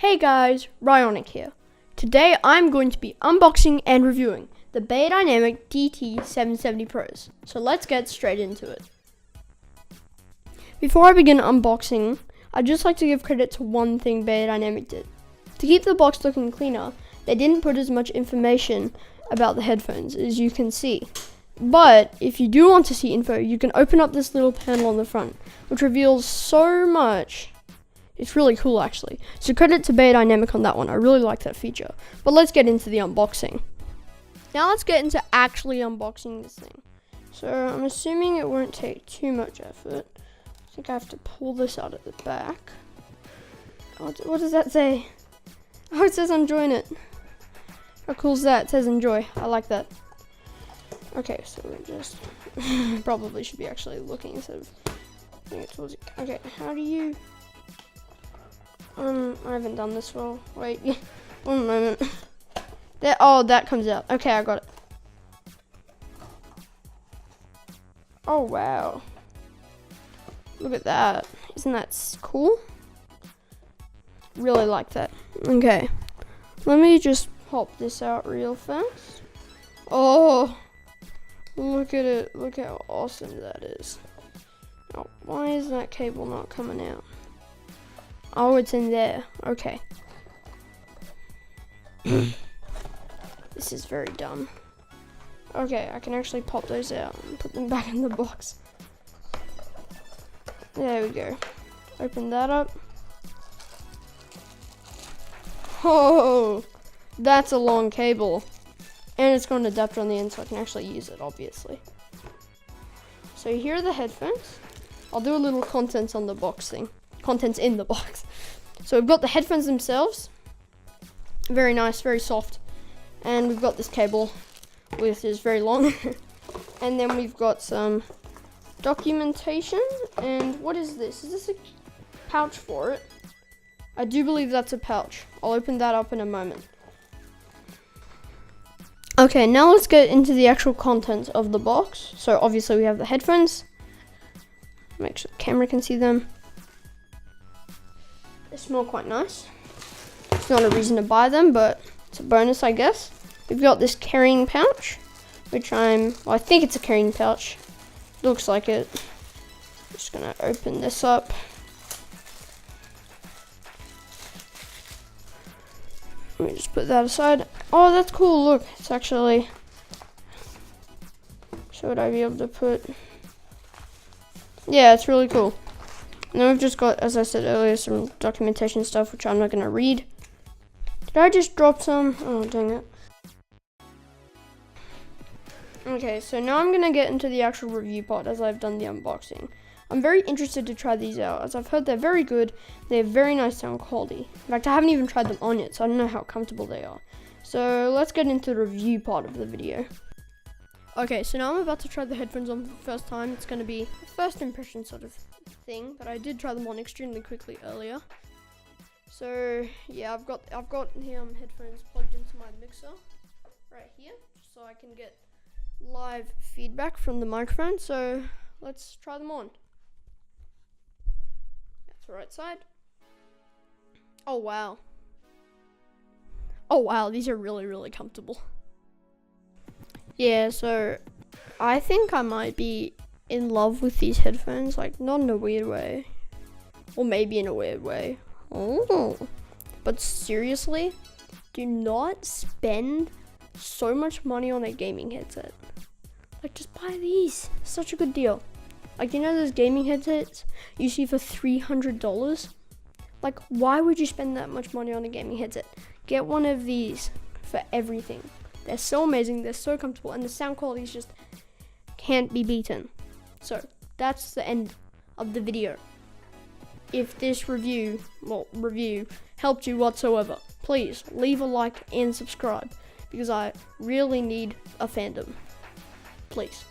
Hey guys, Rhyonik here. Today I'm going to be unboxing and reviewing the Beyerdynamic DT770 Pros. So let's get straight into it. Before I begin unboxing, I'd just like to give credit to one thing Beyerdynamic did. To keep the box looking cleaner, they didn't put as much information about the headphones as you can see. But if you do want to see info, you can open up this little panel on the front, which reveals so much. It's really cool actually. So credit to Beyerdynamic on that one. I really like that feature. But let's get into the unboxing. Now let's get into actually unboxing this thing. So I'm assuming it won't take too much effort. I think I have to pull this out at the back. What does that say? Oh, it says enjoy it. How cool is that? It says enjoy. I like that. Okay, so we just probably should be actually looking instead of putting it towards it. Okay, how do you... I haven't done this well. Wait, one moment. There. Oh, that comes out. Okay, I got it. Oh wow! Look at that. Isn't that cool? Really like that. Okay, let me just pop this out real fast. Oh, look at it. Look how awesome that is. Now, why is that cable not coming out? Oh, it's in there. Okay. This is very dumb. Okay, I can actually pop those out and put them back in the box. There we go. Open that up. Oh, that's a long cable. And it's got an adapter on the end so I can actually use it, obviously. So here are the headphones. I'll do a little contents on the box thing. Contents in the box. So we've got the headphones themselves. Very nice, very soft. And we've got this cable, which is very long. And then we've got some documentation. And what is this? Is this a pouch for it? I do believe that's a pouch. I'll open that up in a moment. Okay, now let's get into the actual contents of the box. So obviously we have the headphones. Make sure the camera can see them. They smell quite nice. It's not a reason to buy them, but it's a bonus, I guess. We've got this carrying pouch, which I think it's a carrying pouch. Looks like it. I'm just gonna open this up. Let me just put that aside. Oh, that's cool. Look, it's actually. So would I be able to put? Yeah, it's really cool. And then we've just got, as I said earlier, some documentation stuff, which I'm not going to read. Did I just drop some? Oh, dang it. Okay, so now I'm going to get into the actual review part as I've done the unboxing. I'm very interested to try these out, as I've heard they're very good. They have very nice sound quality. In fact, I haven't even tried them on yet, so I don't know how comfortable they are. So let's get into the review part of the video. Okay, so now I'm about to try the headphones on for the first time. It's going to be a first impression sort of thing, but I did try them on extremely quickly earlier. So yeah, I've got the headphones plugged into my mixer right here, so I can get live feedback from the microphone. So let's try them on. That's the right side. Oh wow. Oh wow, these are really, really comfortable. Yeah, so I think I might be in love with these headphones, like not in a weird way, or maybe in a weird way. Oh, but seriously, do not spend so much money on a gaming headset. Like, just buy these. Such a good deal. Like, you know those gaming headsets you see for $300? Like, why would you spend that much money on a gaming headset? Get one of these for everything. They're so amazing, they're so comfortable, and the sound quality is just can't be beaten. So that's the end of the video. If this review helped you whatsoever, please leave a like and subscribe, because I really need a fandom. Please.